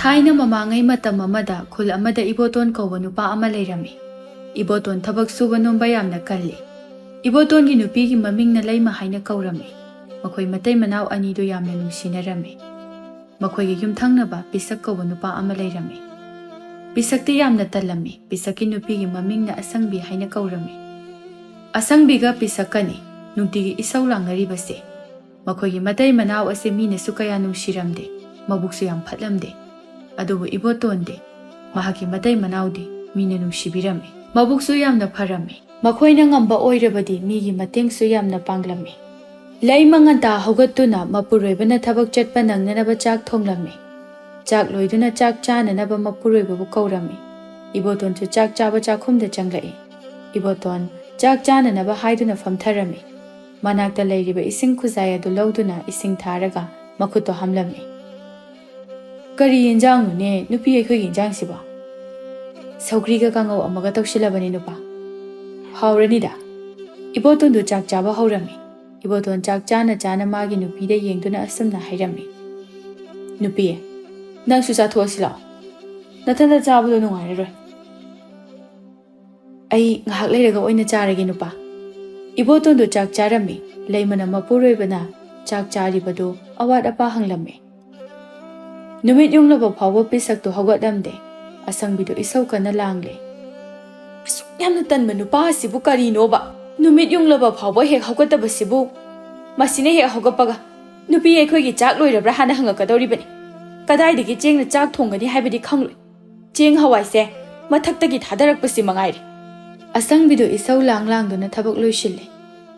Thaina mamangai matam amada khul amada iboton kauba nupa ama leirami. Iboton thabak suba nomba yamna kalli. Iboton gi nupi gi maming na leima haina kaurami. Makhoi Matei Manao ani do yamna nungsinarami. Makhoi gi yumthangnaba pisak kauba nupa ama leirami. Pisakti yamna talami. Pisaki nupi gi maming na asangbi haina kaurami. Asangbi ga pisakani nungtigi isau langaribase. Makhoi gi Matei Manao ase mina sukaya nungsiramde. Mabuksu yam phatlamde. Adubu ibotonde mahaki Matei Manao di mina nungsibirami. Mabuksu yamna pharami. Makhoina ngamba oirabadi migi matengsu yamna panglami. Laima nganta hogatuna mapuroibana thabak chatpa nangnanaba chak thonglami. Chak loiduna chak chananaba mapuroibabu kaurami. Iboton chu chak chaba chakhumda changlai. Iboton chak chananaba haiduna famtharami. Manakta leiriba ising khuzai adu lauduna ising tharaga makhuto hamlami. Kari yenjang ne nupi ekhoi yenjang siba. Saukri ga kangau amaga tawsilabani nupa. Haurani da. Iboton du chak chaba haurami. Iboton chak chana chana magi nupi da yengduna asamna hairami. Nupi nang susa thuasila. Nathanda chabado nungairoi. Ai ngahak leiraga oina charage nupa. Iboton du chak charami. Leimana mapuroibana chak charibadu awat apa hanglami. Numit yung laba phawa pisak to hogatlamde. Asangbido isaw ka na langle. Yamna tanma nupa sibu karino ba? Numit yung laba phawa hek hogataba sibu. Masine hek hogapaga. Nupi ekhoi gi chak loirabra hana hangakadoribani. Kadaidagi chengna chak thongani haibadi khangloi. Cheng hawaise mathaktagi thadarakpasi mangairi. Asangbido isaw langlangduna thabak loisille.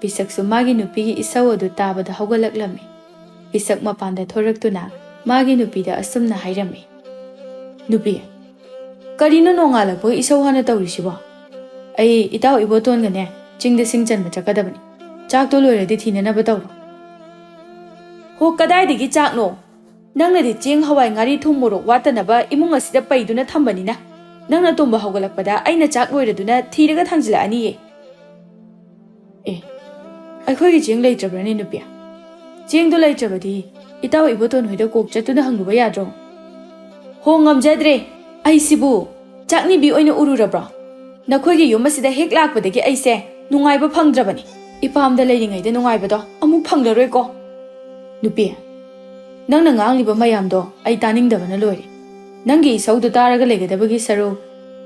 Pisak su magi nupi gi isaw adu tabada hogalaklami. Pisak mapanda thoraktuna magi nupi da asumna hairami. Nupi karino nongalakbo isaw hana tawrisiba. Ai itaw iboton gane chingda singchan ma chakadabani. Chak to loiradi thinanaba tawro. Ho kadaidagi chak no. Nangna di cheng hawai ngari thum morok watanaba imung asida paiduna thambanina. Nangna tomba hogalakpada aina chak loiraduna thiraga thangjila ani ye. Akhoi gi cheng leitrabrani nupi. Cheng do leitrabadi itaw iboton hoida kok chatuna hangluba yadro. Ho ngamjadre ai sibu chakni bi oina ururabra. Nakhoi gi yomasida hek lakpadagi aise nungaiba phangdrabani. Ipamda leiringaida nungaibado amuk phanglaroi ko. Nupi nangna ngangliba mayamdo ai taningdabana loiri. Nangi isaudu taraga legadabagi saru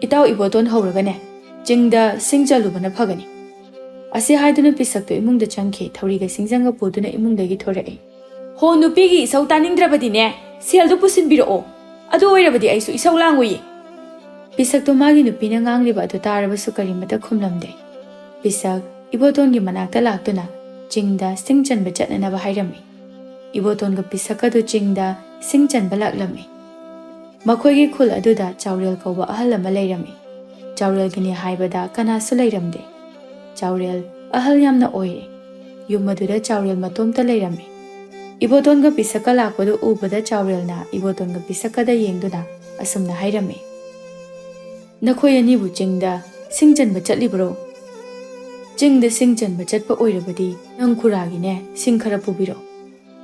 itaw iboton howragane chingda singjalubana phagani. Ase haiduna pisakto imungda changkhe thawriga singjanga poduna imungdagi thorai. Ho nupigi isaw taningdrabadi ne seldu pusinbiro adu oirabadi aisu isaw langoi. Pisakto magi nupina ngangliba adu tarabasu karimata khumlamde. Pisak ibotongi manakta laktuna chingda singchanba chatnanaba hairami. Ibotonga pisakadu chingda singchanba laklami. Makhoigi khul aduda chaurel kauba ahal ama leirami. Chaurel gini haibada kanasu leiramde. Chaurel ahal yamna oire. Yumaduda chaurel matomta leirami. Ibotonga pisaka lakpadu ubada chaurelna ibotonga pisakada yengduna asumna hairami. Nakhoi anibu chingda singchanba chatlibro. Chingda singchanba chatpa oirabadi nang khuragine sing khara pubiro.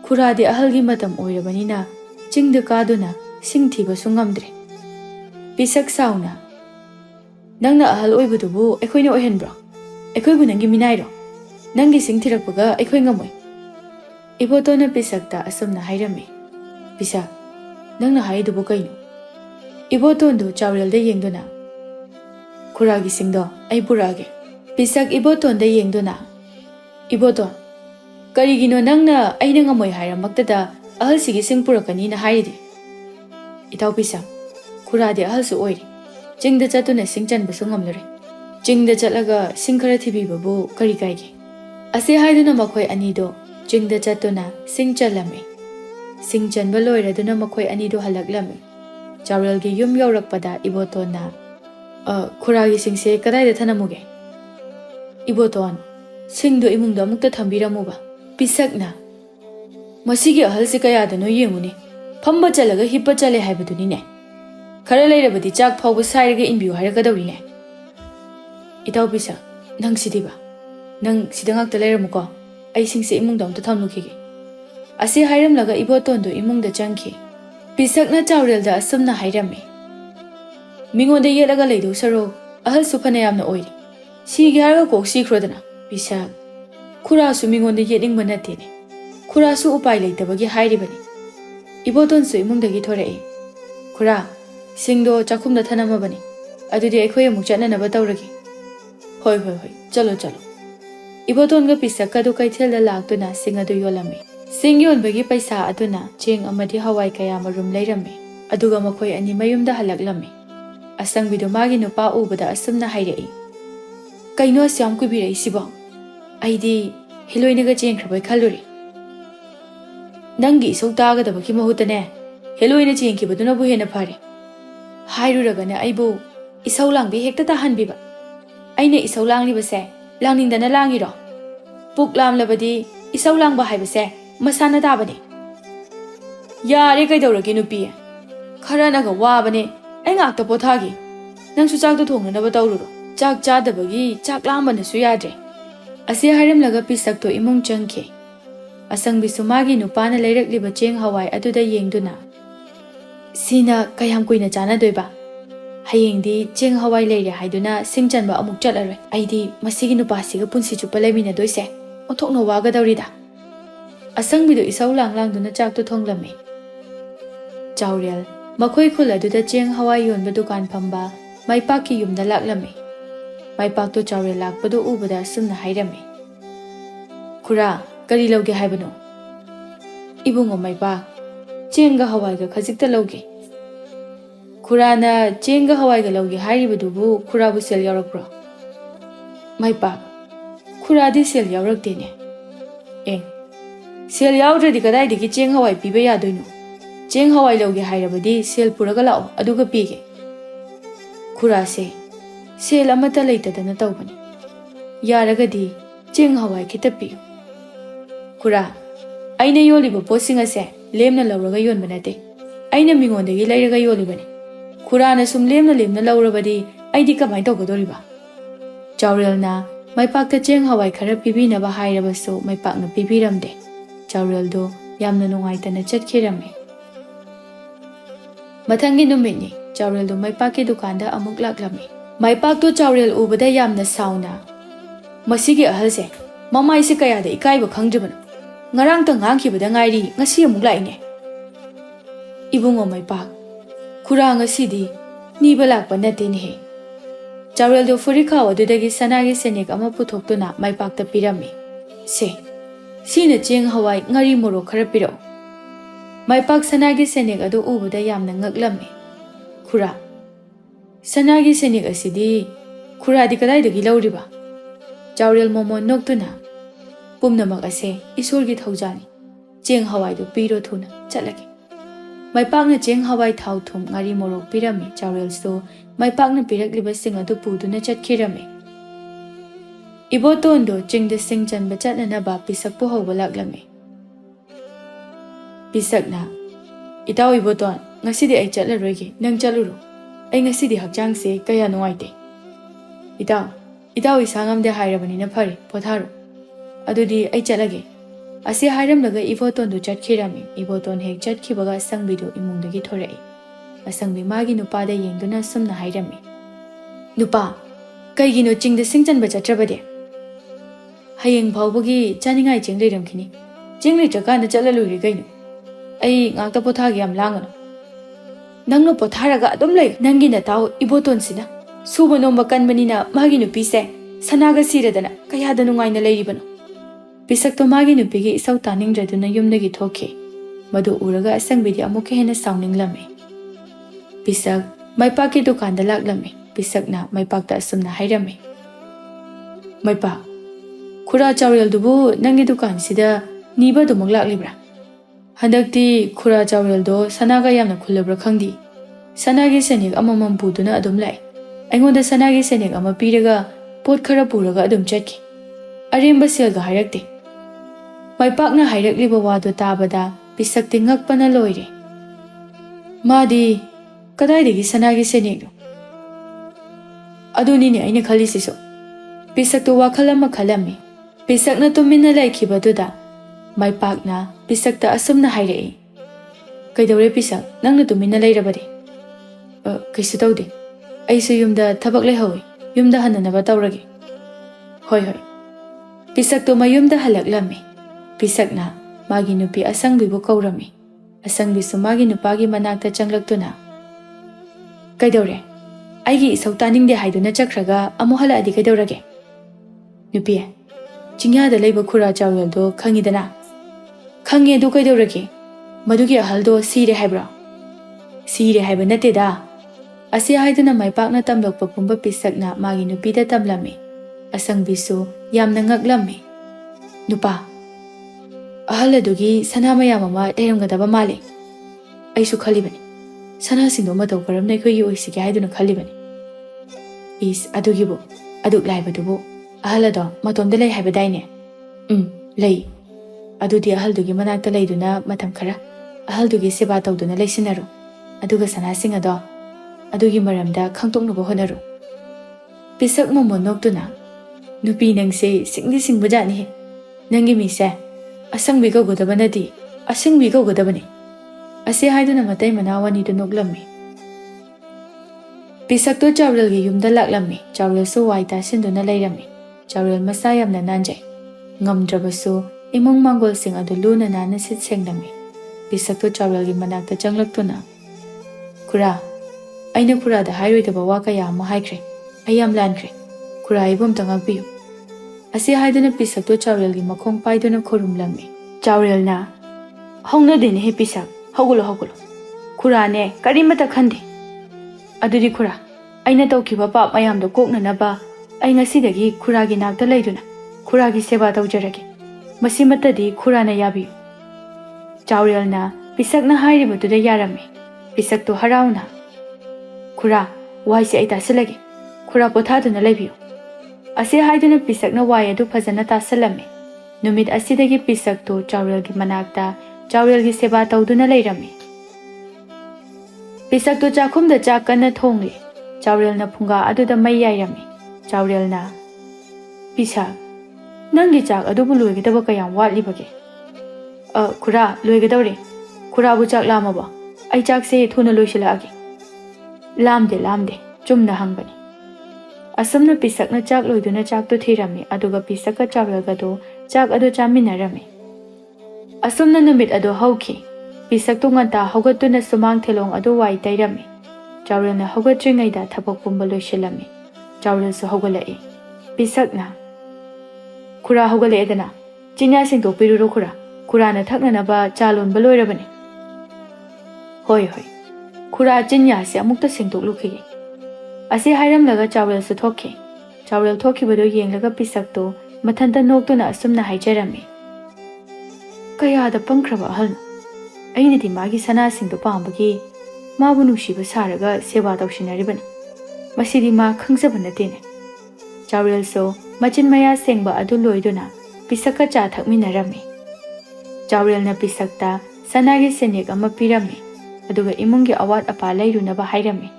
Khuradi ahalgi matam oirabanina chingda kaduna sing thiba sungamdre. Pisak sauna. Nangna ahal oibadubu ekhoina ohenbro. Ekhoibu nangi minairo. Nangi sing thirakpaga ekhoi ngamoi. Ibotona pisakta asumna hairami. Pisak nangna haidubu kaino. Ibotondu chaurelda yengduna. Khuragi singdo ai purage. Pisak ibotonda yengduna. Iboton karigino nangna aina ngamoi hairamaktada ahal sigi sing purakani na hairidi. Itaw pisak khuradi ahal su oiri. Chingda chatuna singchan basu ngamlore. Chingda chatlaga sing khara thibibabu kari kaigi. Ase haiduna makhoi anido chingda chatuna singchalami. Singchanba loiraduna makhoi anido halaklami. Chaurelgi yum yaurakpada ibotona khuragi singse kadaida thanamuge. Iboton singdo imungda amukta thambiramuba. Pisakna masigi ahal se kayadano yenguni. Phamba chalaga hippa chale haibaduni ne. Khara leirabadi chak phawba sairaga inbiu hairakadawrine. Itaw pisak nang sidiba. Nang sidangakta leiramuko. Ai singse imungda amta thamnukhige. Ase hairamlaga ibotondu imungda changkhi. Pisakna Chaurelda asumna hairame. Mingonda yelaga leidu saro ahal sufana yamna oiri. Sigi haraga kok sikrodana. Pisak. Khurasu mingonda yening manatene. Khurasu upai leitabagi hairibani. Ibotonsu imungdagi thorai. Khura, singdo chakhumda thanamabani. Adudi aikhoy amuk chananaba tawragi. Hoi, chalo. Ibotonga pisakka du kaithelda laktuna sing adu yolame. Sing yonbagi paisa aduna cheng amadi hawai kaya marum leirame. Aduga makhoi ani mayumda halaklame. Asangbidu magi nupa ubada asumna hairai. Kaino asyam kubirai sibo. Aidi heloinaga chengkhrabai khaluri. Nangi isau tagadabaki mahutane. Heloina chengkhibaduna bu hena phare. Hairuragana aibu isau langbi hekta tahanbiba. Aine isau langlibase langningdana langiro. Puk lamlabadi isau langba haibase masana tabane. Yare kaidawragi nupi. Kharanaga wabane. Ay ngakta pothagi. Nang su chak to thongnaba tawruro. Chak chadabagi chak lambana su yadre. Asi harimlaga pisak to imung changkhe. Asangbi sumagi nupana leirakliba cheng hawai aduda yengduna. Sina kayam kuina chana doiba. Hayengdi cheng hawai leire haiduna singchanba amuk chatlaroi. Aidi masigi nupasiga punsi chupa leimina doise. Othokna waga dawrida. Asangbidu isau langduna chak to thonglame. Chaurel Makhoi khula duda cheng hawai yonba dukan phamba maipak ki yumda laklame. Maipak to Chaurel lakpadu ubada sumna hairame. Khura, kari lauge haibano? Ibungo maipak, chenga hawai ga khajikta lauge. Khura na chenga hawai ga lauge hairibadubu khura bu sel yaurakpro. Maipak, khura di sel yaurakdene. Sel yaudradi kadaidagi cheng hawai piba yadoino. Cheng hawai lauge hairabadi sel puraga lao aduga pige. Khura se sel amata leitadana tawbani. Yaragadi cheng hawai kita piyo. Khura, aina yoliba posinga se lemna lauraga yonba nate. Aina mingondagi leiraga yolibani. Khura na sum lemna laurabadi aidi kamai tawgadoriba. Chaurel na maipakta cheng hawai khara pibinaba hairabasu maipakna pibiramde. Chaurel do yamna nungaitana chatkirame. Mathangi numitni Chaurel do maipaki dukanda amuk laklame. Maipak to Chaurel ubada yamna sauna. Masigi ahalse mamai se kayada ikaiba khangjabano. Ngarang ta ngangkhibada ngairi ngasi amuk laine. Ibungo maipak. Khura ngasidi niba lakpa natene he. Chaurel do furikha adudagi sanagi senek ama puthoktuna maipakta pirame. Se sina cheng hawai ngari moro khara piro. Maipak sanagi senek adu ubada yamna ngaklame. Khura, sanagi senek asidi khura di kadaidagi lauriba. Chaurel momon noktuna pumnamak ase isorgi thaujani. Cheng hawai do piro thuna chatlage. Maipakna cheng hawai thau thum ngari morok pirame. Chaurel so maipakna pirakliba sing adu puduna chatkirame. Ibotondo chingda singchanba chatnanaba pisakpu hawba laklame. Pisakna Itaw iboton ngasidi ay chatlaroige nang chaluro. Ay ngasidi hakjangse kaya nungaite. Itaw isangamde hairabani na phari potharo. Adudi ay chatlage. Asi hairamlaga iboton do chatkirame. Iboton hek chatkibaga asangbidu imungdagi thorai. Asangbi magi nupada yengduna sumna hairame. Nupa, kaigino chingda singchanba chatrabade. Hayeng phawbagi chaningai cheng leiramkhini. Cheng leitrakanda chatlaluri gaino. Ay ngakta pothagi yam langano. Nangno potharaga adum lay nangi na tao iboton sina. Suba nomba kanmanina magi nupi se sanaga siradana kayada nungai na leiribano. Pisakto magi nupigi isaw taningdraduna yumdagi thoke. Madu uraga asangbidi amuke hena saunginglame. Pisak maipaki dukanda laklame. Pisakna maipakta asumna hairame. Maipak, khura Chaurel dubu nangi dukan sida niba dumuk laklibra. Handakti khura Chaurel do sanaga yamna khulabra khangdi. Sanagi senek amamam puduna adum lai. Aingonda sanagi senek ama piraga pot khara puraga adum chatki. Aremba selga hairakte. Maipakna hairakliba wado tabada pisakti ngakpana loire. Madi kadaidagi sanagi senek do. Adunini aina khalisiso. Pisakto wakhal ama khalame. Pisakna tumina laikhibaduda Maipakna pisakta asumna hairai. Kaidaure pisak nangna tumina leirabadi. Kaisu taude. Aisu yumda thabak lehawi. Yumda hananaba taurage. Hoi hoi. Pisak to mayumda halaklami. Pisakna magi nupi asangbibu kaurami. Asangbisu magi nupagi manakta changlaktuna. Kaidaure. Aigi isau taningde haiduna chakraga amu haladi kaidaurage. Nupi Chingada leiba khura chaweldo khangidana. Khangi du kaidaurage. Madugi ahaldo sire haibra. Sire haiba nateda. Asi haiduna maipakna tamlokpa pumba pisakna magi nupida tamlami. Asangbisu yamna ngaklami. Nupa. Ahaladugi sanamaya mama leramgadaba male. Aisu khalibani. Sana singdo matau karamna khoi oisige haiduna khalibani. Is adugibu aduk laibadubu ahalado matomda lei haibadaine. Lei. Adudi ahaldugi manakta leiduna matam khara ahaldugi seba tawduna leisinaru. Aduga sana singado adugi maramda khangtoknuba honaru. Pisak momo noktuna nupi nangse singdi singbajani. Nangi mise asangbi gaugadaba nadi asingbi gaugadabani. Ase haiduna Matei Manao wanidu noklami. Pisak to Chaurelgi yumda laklami. Chaurel so waita sinduna leirami. Chaurel masa yamna nanjay. Ngamdrabasu imong manggol sing adu luna nana sit senglami. Pisak to Chaurelgi manakta changlaktuna. Kura, aina kura da hairoidaba waka yama haikre. Ayam lankre. Kura ibom tangagbiyu. Ase haiduna pisak to Chaurelgi makong paiduna khorumlami. Chaurel na hongna dine he pisak. Haugulo haugulo. Kura ne karimata khande. Adudi kura. Aina taukiba pap mayamdo koknanaba. Ai ngasidagi kuragi nakta leiduna. Kuragi seba taujarage. Masimatadi kurana yabiyu. Chaurel na pisak na hairibatuda yarami. Pisak to harauna. Kura waisi ai tasilage. Kura pothaduna lebiyu. Ase haiduna pisak na wai adu phajana tasalami. Numit asidagi pisak to Chaurelgi manakta Chaurelgi seba tawduna leirami. Pisak to chakhumda chakana thongli. Chaurel na Phunga aduda mai yairami. Chaurel na Pisak nangi chak adubu loigedaba kayam watlibage. Kura loigedawre. Kura bu chak lamaba. Ai chak se thuna loisilage. Lamde chumna hangbani. Asamna pisak na chak loiduna chak to thirami aduga pisak ka Chaurel ga do chak adu chaminarami. Asumna numit ado hauki. Pisak to nganta haugatuna sumang thelong ado wai tairami. Chaurel na haugatringaida thabak pumba loisilami. Chaurel su haugalai. Pisak na Kura haugalai edana. Chinya sing to piruro kura. Kura na thakna na ba chalon baloirabani. Hoi. Kura chinya se amukta sing to lukhi. Ase hairam laga Chaurel su thoki. Chaurel thoki bado yeng laga pisak to mathanta noktuna asumna haijarami. Kaya da pangkraba ahalno. Aina di magi sana singdo pambagi mabu nungsiba saraga seba tawsinaribani. Masidi ma khangjaba natene. Chaurel so machin maya sengba adu loiduna pisaka cha thakminarami. Chaurel na pisakta sanagi senek ama pirami. Aduga imungi awat apa lairunaba hairami.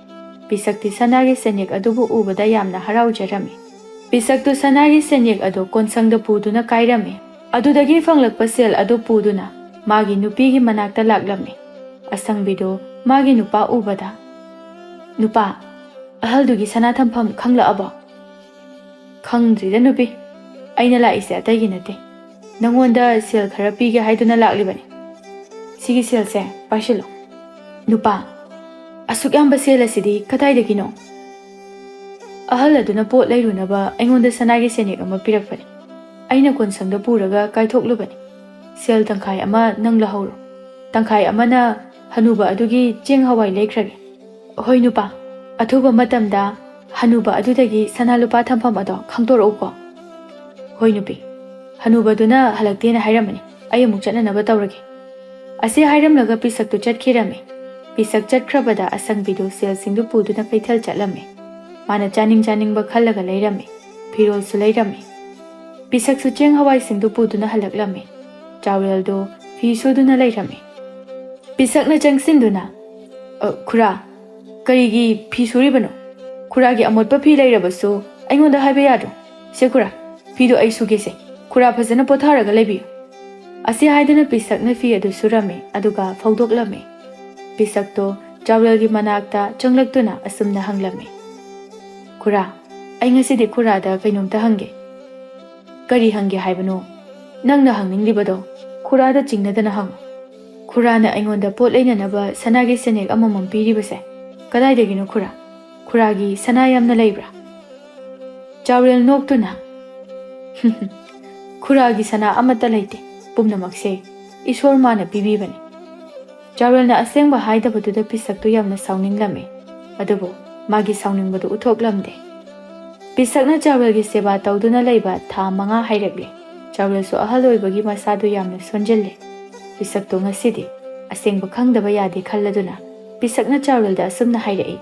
Pisakti sanagi senek adubu ubada yamna haraujarami. Pisaktu sanagi senek adu konsangda puduna kairami. Adudagi fanglakpa sel adu puduna magi nupigi manakta laklami. Asangbido magi nupa ubada. Nupa, ahaldugi sana thampham khangla aba. Khangdrida nupi. Aina laise atagi nate. Nangonda sel khara pige haiduna laklibani. Sigi sel se paishilo. Nupa, asuk yamba sel asidi kataidagi no. Ahaladuna pot lairunaba aingonda sanagi senek ama pirakpani. Aina konsangda puraga kaithokhlubani. Sel tangkhai ama nang lahoro. Tangkhai amana hanuba adugi cheng hawai leikrage. Hoi nupa, athuba matamda hanuba adudagi sanalupa thampham ado khangtorauko. Hoi nupi, hanuba duna halaktena hairamani. Ai amuk chatnanaba tawrage. Ase hairamlaga pisak tu chatkirami. Pisak chatkrabada asangbidu sel singdu puduna kaithal chatlami. Mana chaning ba khallaga leirami. Phirol su leirami. Pisak su cheng hawai singdu puduna halaklami. Chaurel do fi suduna leirami. Pisak na changsinduna. Kura, karigi fi suribano. Kuragi amotpa fi leirabasu aingonda haiba yadro. Se kura, fi do ai sugese. Kura phajana potharaga leibiyu. Ase haidana pisak na fi adu surami aduga fawdoklami. Pisakto Chaurelgi manakta changlaktuna asumna hanglame. Khura, ai ngasidi khurada kainomta hange. Kari hange haibano? Nangna hangningdibado khurada chingnadana hang. Khurana aingonda pot leinanaba sanagi senek amamam piribase. Kadaidagino khura? Khuragi sana yamna leibra. Chaurel noktuna. Khuragi sana amata leite. Pumnamakse Ishwar mana pibibani. Chaurel na asengba haidabatuda pisakto yamna sauninglame. Adubo magi sauningbadu uthoklamde. Pisakna Chaurelgi seba tauduna leiba tha manga hairakle. Chaurel so ahal oibagi masadu yamna sonjelle. Pisakto ngasidi asengba khangdaba yade khalladuna Pisakna Chaurelda asumna hairai.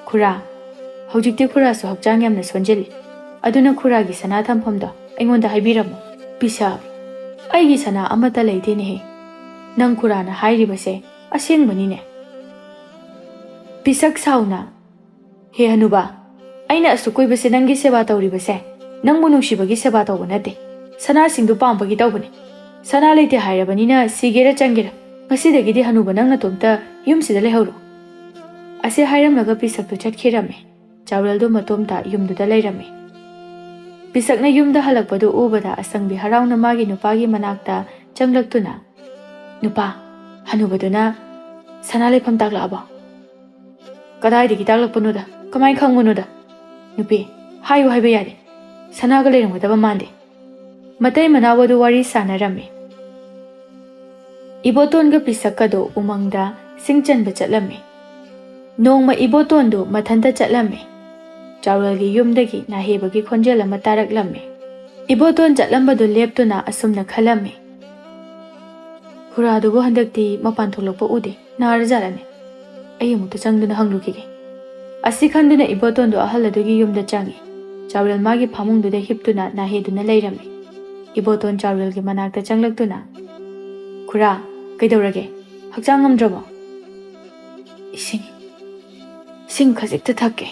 Khura, hojikti khura so hakjang yamna sonjelli. Aduna khuragi sana thamphomda aingonda haibiramo. Pisak, aigi sana amata leitene he. Nang khurana hairibase asengbani ne. Pisak sauna. He hanuba, aina asukoibase nangi seba tauribase. Nangbu nungsibagi seba tauba nate. Sana singdu pambagi taubani. Sana leite hairabanina sigera changira. Ngasidagidi hanuba nangna tomta yumsida lehoro. Ase hairamlaga pisakto chatkirame. Chaureldo matomta yumduda leirame. Pisakna yumda halakpadu ubada asangbi harauna magi nupagi manakta changlaktuna. Nupa, hanubaduna sana lepham taklaba. Kadaidagi taklakpanuda, kamai khangmanuda. Nupi, hayu haiba yade. Sanaga leirangwadaba mande. Matei Manao wari sanarame. Ibotonga pisakado umangda singchanba chatlame. Nongma ibotondo mathanta chatlame. Chaurelgi yumdagi nahebagi khonjel ama taraklame. Iboton chatlambado leptuna asumna khalame. Khuradubu handakti mapan tholokpa ude narajalane. Ayamukta changduna hanglukige. Asi khanduna ibotondo ahaladugi yumda changi. Chaurel magi phamungduda hiptuna naheduna leirame. Iboton Chaurelgi manakta changlaktuna. Khura, kaidaurage? Hakjang ngamdrabo? Ising khajikta thakke.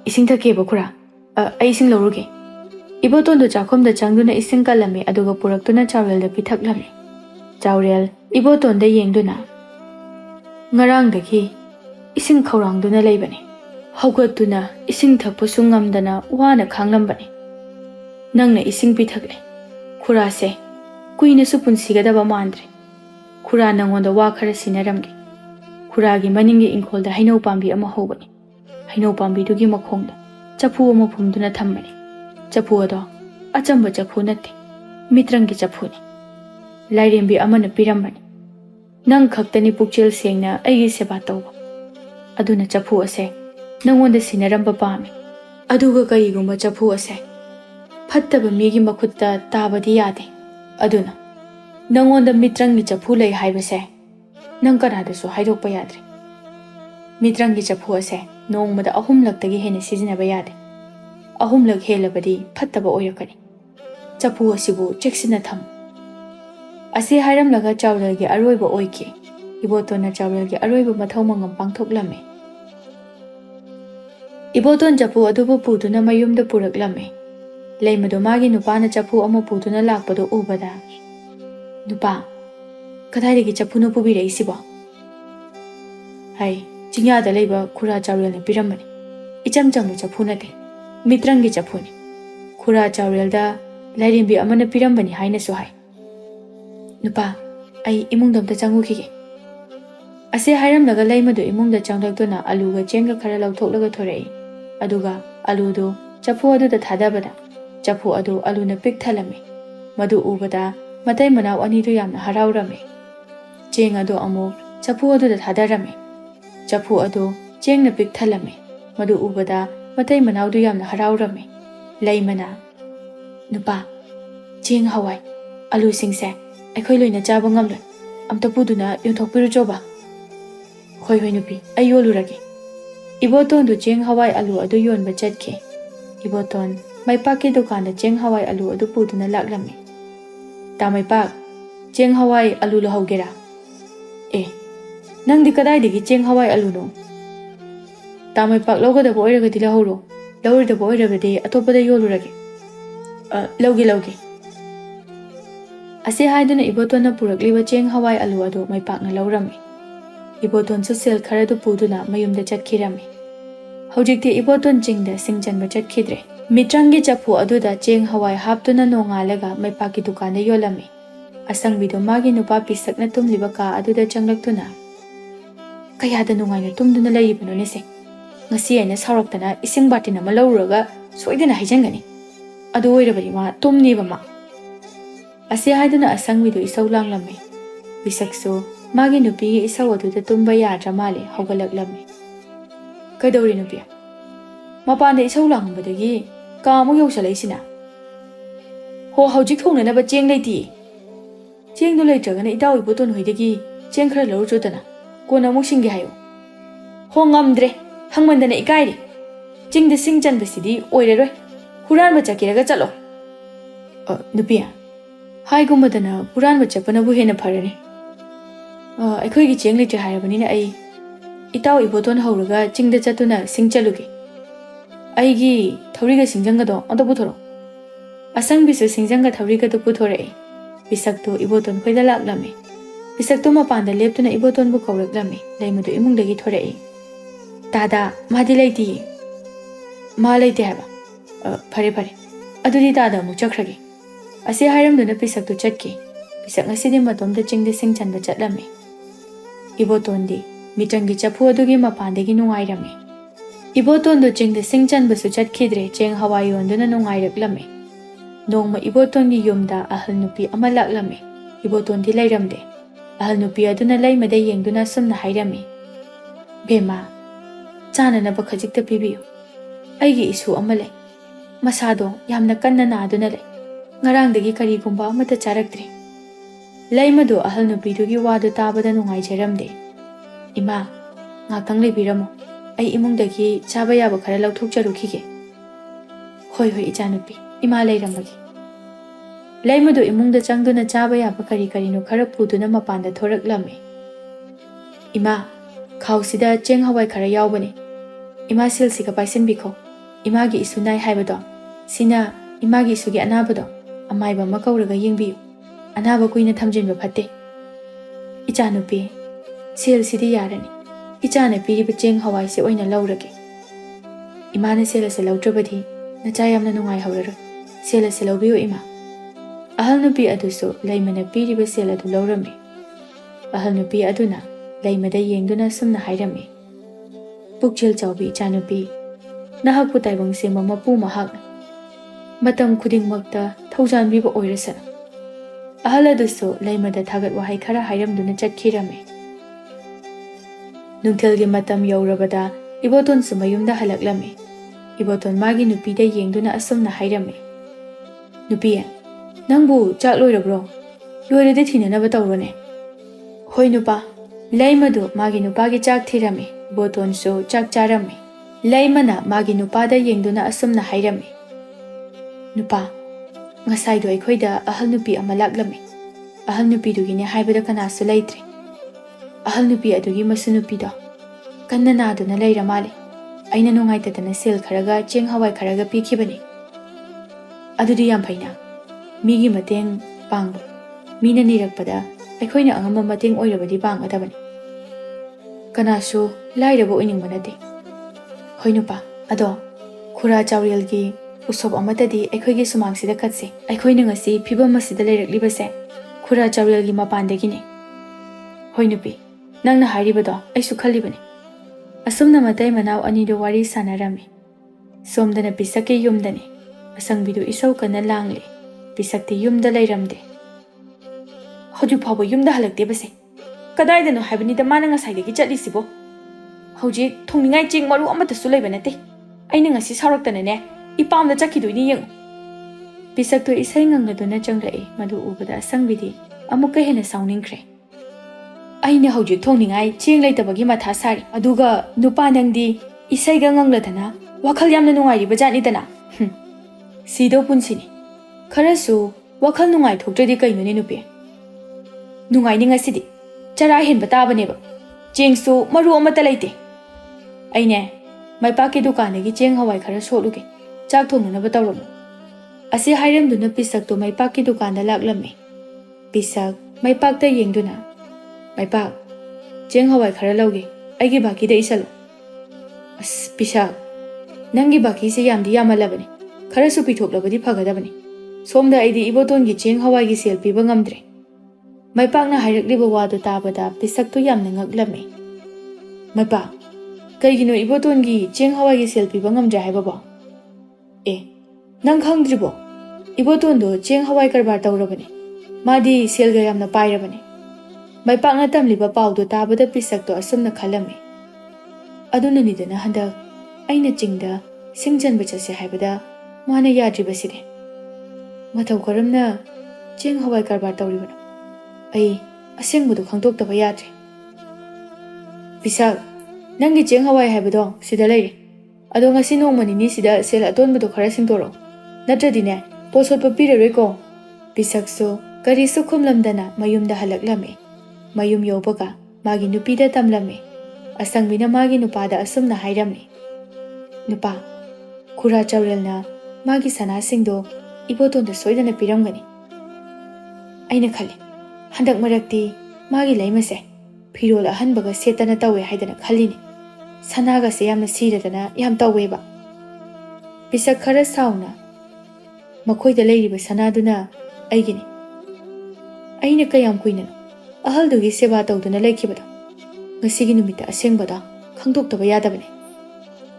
Ising thakeba khura. Ai ising lauruge. Ibotondo chakhomda changduna ising kalame aduga puraktuna Chaurelda pithaklame. Chaurel ibotonda yengduna. Ngarangdagi ising khaurangduna leibane. Haugatuna ising thakpasu ngamdana wana khanglambane. Nangna ising pithakle. Khura se kuina su punsigadaba mandre. Khura nangonda wa khara sinaramge. Khuragi maningi ingkholda hainau pambi ama hobani. Hainau pambi dugi makhongda chafu ama phumduna thammani. Chafu ado achamba chafu natte. Mitrangi chafu ni. Lairembi amana pirambani. Nang khaktani pukchel sengna aigi seba tawba. Aduna chafu ase nangonda sinaramba pami. Aduga kaigumba chafu ase fattaba migi makhutta tabadi yade. Aduna nangonda mitrangi chafu lei haibase nang kanadasu haidokpa yadre. Mitrangi chafu ase nongmada ahumlaktagi hena sizinaba yade. Ahumlak helabadi fattaba oirakani. Chafu asibu cheksina tham. Ase hairamlaga Chaurelgi aroiba oiki. Ibotona Chaurelgi aroiba mathau mangam pangthoklame. Iboton chafu adubu puduna mayumda puraklame. Leimado magi nupana chafu ama puduna lakpado ubada. Nupa, kadaidagi chafuno pubirei sibo? Hai, chinyada leiba khura Chaurelna piramani. Icham chambu chafu nate. Mitrangi chafuni. Khura Chaurelda lairembi amana pirambani haina su hai. Nupa, ai imungdamta changukige. Ase hairamlaga leimado imungda changlaktuna aluga chenga khara lauthoklaga thorei. Aduga aludo chafu aduda thadabada. Chafu adu aluna pik thalame. Madu ubada Matei Manao anidu yamna haraurame. Cheng adu amu chafu aduda thadarame. Chafu adu chengna pik thalame. Madu ubada Matei Manao du yamna haraurame. Leimana. Nupa, cheng hawai alu singse aikhoi loina chaba ngamloi. Amta puduna yonthokpiru joba. Hoi hoi nupi, ai yolurage. Iboton du cheng hawai alu adu yonba chatke. Iboton maipaki dukanda cheng hawai alu adu puduna laklame. Tamaipak, cheng hawai alu lohogera. Nang dikadaidagi cheng hawai alu no. Tamaipak logadaba oiragadi lahoro. Lauridaba oiragadi atopada yolurage. Lauge. Ase haiduna ibotona purakliba cheng hawai alu adu maipakna laurame. Ibotonsu sel kharadu puduna mayumda chatkirami. Hojikti Iboton chingda singjanba chatkidre. Mitrangi chapu aduda cheng hawai haptuna nongalaga maipaki dukanda yolami. Asangbido magi nupa pisakna tumliba ka aduda changlaktuna. Kayada nungaina tumduna layibano nese. Ngasi aina sauraktana ising batina malauraga soidana haijangani. Adu oirabari ma tumniba ma. Asi haiduna asangbido isau langlami. Bisakso magi nupi isau aduda tumba yadra male hawgalaklami. Kaidawri nupi. Mapanda isau langbadagi kamu yawsalaisina. Ho hawjik thongnanaba cheng laiti. Cheng do laitragana itaw Iboton hoidagi cheng khara laurjodana. Kona amuk singge hayo. Ho ngamdre hangmandana ikairi. Chingda singjanbasidi oiraroi. Huranba chakiraga chalo. Nupi. Haigumadana huranba chapanabu hena pharani. Aikhoigi cheng laitre harabanina ai itaw Iboton hawraga chingda chatuna singchalugi. Aigi thawriga singjangado anta puthoro. Asangbisu singjanga thawriga do puthore. Bisakto Iboton khoida laklami. Bisakto mapanda leptuna Iboton bu kawraklami. Laimadu imungdagi thorei. Dada madi laiti. Ma laiti haba. Phare phare. Adudi dada amuk chakhragi. Asi hairamduna bisakto chatki. Bisak ngasidi matomda chingda singchanba chatlami. Iboton di mitrangi chapu adugi mapandagi nungairami. Iboton do chingda singchanbasu chatkidre cheng hawayonduna nungairaklami. Nongma Iboton gi yumda ahal nupi ama laklami. Iboton di lairamde. Ahal nupi aduna laimada yengduna sumna hairami. Bema, chana na bakajikta pibiyo. Aigi isu amale. Masado yamna kanna na aduna le. Ngarangdagi karigumba amata charaktre. Laimado ahal nupi dugi wadu tabada nungai jaramde. Ima, ngakang lebiramo. Ay imungdagi chaba yaba khara lauthok charukige. Hoi hoi ichanupi. Ima lairambagi. Laimadu imungda changduna chaba yaba kari no khara puduna mapanda thoraklami. Ima, khawsida cheng hawai khara yawbani. Ima silsiga paisinbikho. Imagi isunai haibado. Sina imagi isugi anabado. Amaiba makawraga yengbiyu. Anaba kuina thamjinba phatte. Ichanupi, silsidi yarani. Ichana piriba cheng hawai se oina laurage. Imana selase lautrabadi nacha yamna nungai hawraro. Selase laubiyo ima. Ahal nupi aduso laimana piriba seladu laurami. Ahal nupi aduna laimada yengduna sumna hairami. Pukchil chawbi ichanupi. Nahak putaibang sema mapu mahakna. Matam kuding magta thawjanbiba oirasana. Ahal aduso laimada thagat wahai khara hairamduna chatkirami. Nungtelgi matam yaurabada Iboton sumayumda halaklami. Iboton magi nupida yengduna asumna hairami. Nupiya, nangbu chak loirabro. Loirade thinanaba tawrone. Hoi nupa, laimadu magi nupagi chak thirami. Iboton so chak charami. Laimana magi nupada yengduna asumna hairami. Nupa, ngasaido aikhoida ahal nupi ama laklami. Ahal nupi dugine haibada kanasu laitre. Ahal nupi adugi masu nupido. Kanna naduna laira male. Aina nungaitadana sel kharaga cheng hawai kharaga pikibani. Adudi yam phaina. Migi mateng pangba. Mina nirakpada aikhoina angama mateng oirabadi pangadabani. Kanasu lairabo oiningba nate. Hoi nupa, ado khura chawrialgi usop amatadi aikhoigi sumangsida khatse. Aikhoina ngasi phibam asida leiraklibase khura chawrialgi mapandagine. Hoi nupi, nangna haribado aisu khalibani. Asumna Matei Manao anido wari sanarami. Somdana pisake yumdani. Asangbidu isau kana langli. Pisakti yumda lairamde. Hoju phabo yumda halakte base. Kadaidano haibani mana ngasaidagi chatlisibo. Hoji thongningai ching maru amatasu laiba nate. Aina ngasi sauraktana ipamda chakhidoini yengu. Pisakto isai ngangladuna changlai madu ubada asangbidi amuka hena sauningkhre. Aina hojik thongningai cheng laitabagi matha sari. Aduga nupa nangdi isaiga ngangladana wakhal yamna nungairiba jatnidana. Sido punsini. Kharasu wakhal nungai thoktradi kainone nupi. Nungaini ngasidi chara henba tabaneba. Chengsu maru amata laite. Aine maipaki dukanagi cheng hawai khara soluge. Chak thongnanaba tawramu. Asi hairamduna pisakto maipaki dukanda laklami. Pisak maipakta yengduna. Maipak, Cheng hawai khara lauge. Aigi baki da isalo. As Pisak. Nangi baki se yamdi yamalabani. Khara su pithok labadi phagadabani. Somda aidi iboton gi cheng hawai gi sel piba ngamdre. Maipak na hairakliba wadu tabada Pisak tu yamna ngaglame. Maipak. Kaigino iboton gi cheng hawai gi sel piba ngamdre haiba ba. Nang khangdribo. Iboton do cheng hawai karbar tawrabani. Madi sel ga yamna pairabani. Maipak na tamliba pawdu tabada Pisak to asumna khalame. Aduna nidana handak aina chingda singjanba chase haibada mana yadribaside. Mathaw karamna cheng hawai karbar tawribana. Ai asengbudu khangdoktaba yadre. Pisak, nangi cheng hawai haibado sida leire. Ado ngasi nongmani ni sida sel atonbado khara singtoro. Natradine posot papiraroiko. Pisak so kari su khumlamdana mayumda halaklame. Mayum yobaga magi nupida tamlame. Asangbina magi nupada asumna hairame. Nupa, Kura Chaurelna magi sana singdo ibotonda soidana piramgani. Aina khali. Handak marakti magi laimase. Pirol ahanbaga setana tawe haidana khalini. Sanaga se yamna siradana yam taweba. Pisak khara sauna. Makoida leiriba sanaduna aigini. Aina kayam kuinano. Ahaldugi seba tawduna laikibado. Ngasigi numita asengbada khangdoktaba yadabani.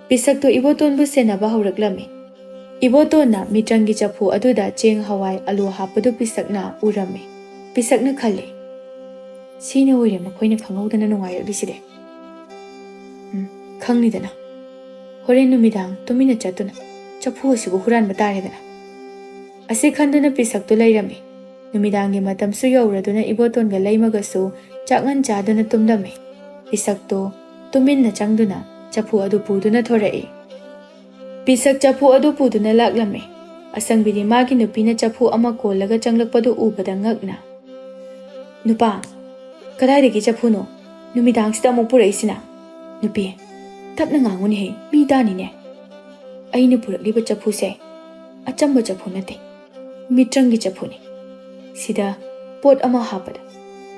Pisak to ibotonbu senaba hawraklame. Ibotonna mitrangi chafu aduda cheng hawai alu hapadu Pisakna urame. Pisakna khale. Sina oire makoina khangawdana nungairabiside. Khangnidana. Horen numidang tumina chatuna chafu asibu Huranba taredana. Ase khanduna Pisak to lairame. Numidangi matamsu yauraduna ibotonga laimagasu chakngan chaduna tumdame. Pisak to tuminna changduna chafu adu puduna thorai. Pisak chafu adu puduna laklame. Asangbidi magi nupina chafu ama kolaga changlakpadu ubada ngakna. Nupa, kadaidagi chafu no? Numidang sida mo puraisina. Nupi, tapna nganguni he, midani ne. Aina purakliba chafu se. Achamba chafu nate. Mitrangi chafu ni. Sida pot ama hapada.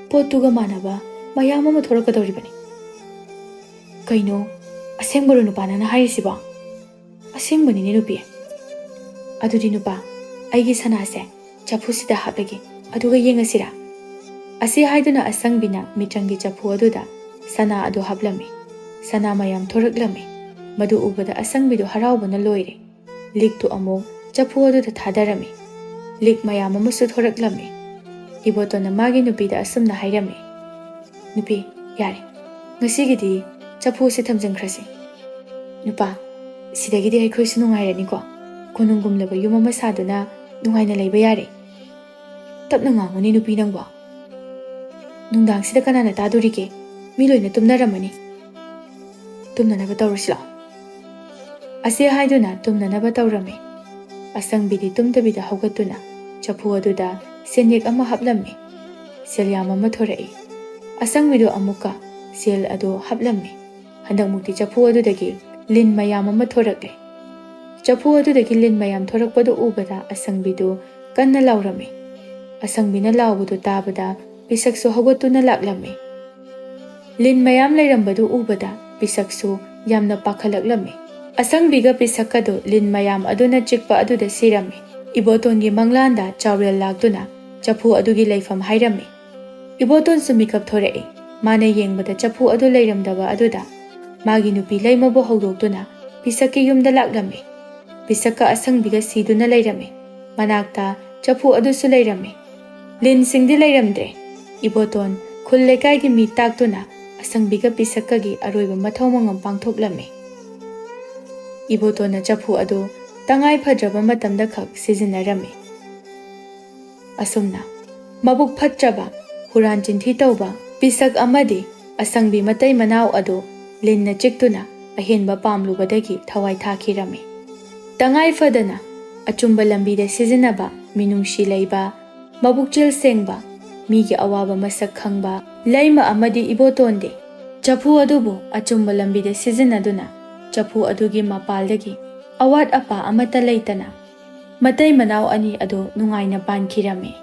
Pot tuga manaba mayam ama thorakadoribani. Kaino, asengbaro nupana na hairisiba. Asengbani ne nupi. Adudi nupa, aigi sanase, chafu sida haplagi, aduga yengasira. Asi haiduna asangbina mitrangi chafu aduda, sana adu haplame. Sana mayam thoraklame. Madu ubada asangbidu haraubana loire. Lik tu amok chafu aduda thadarame. Lik mayam amasu thoraklame. Ibotona magi nupida asumna hairame. Nupi, yare. Ngasigidi chafu si thamjangkhrasi. Nupa, sidagidi aikhoi su nungairani ko. Konungumlaba yum ama saduna nungaina leiba yare. Tapna nganguni nupi nangbo. Nungdang sida kanana tadurige. Miloina tumnaramani. Tumnanaba tawrusila. Ase haiduna tumnanaba tawrame. Asangbidi tumtabida hawgatuna chafu aduda senyek ama haplame. Selyam ama thorai. Asangbidu amuka sel adu haplame. Handak mukti chafu adudagi lin mayam ama thorakle. Chafu adudagi lin mayam thorakpadu ubada asangbidu kanna laurame. Asangbina laubudu tabada Pisaksu hawgatuna laklame. Lin mayam lairambadu ubada Pisaksu yamna pakhalaklame. Asangbiga Pisakadu lin mayam aduna chikpa aduda sirame. Ibotongi manglanda chaurel lagduna chafu adugi laifam hairame. Iboton sumikap thorai. Mana yengbada chafu adu lairamdaba aduda. Magi nupi laimabu hawdoktuna Pisakki yumda laklame. Pisakka asangbiga siduna lairame. Manakta chafu adusu lairame. Lin singdi lairamdre. Iboton khullekai mi taktuna asangbiga Pisakkagi aroiba mathau mangam pangthoklame. Ibotona chafu adu tangai phadraba matamda khak sizinarame. Asumna mabuk phatraba huran chinthi tawba Pisak amadi asangbi Matei Manao adu linna chiktuna ahenba pamlubadagi thawai thakirame. Tangai phadana achumba lambida sizinaba minungshi leiba mabukchil sengba migi awaba masak khangba laima amadi ibotonde chafu adubu achumba lambida sizinaduna chafu adugi mapaldagi awat apa amata leitana Matei Manao ani adu nungaina pankirame.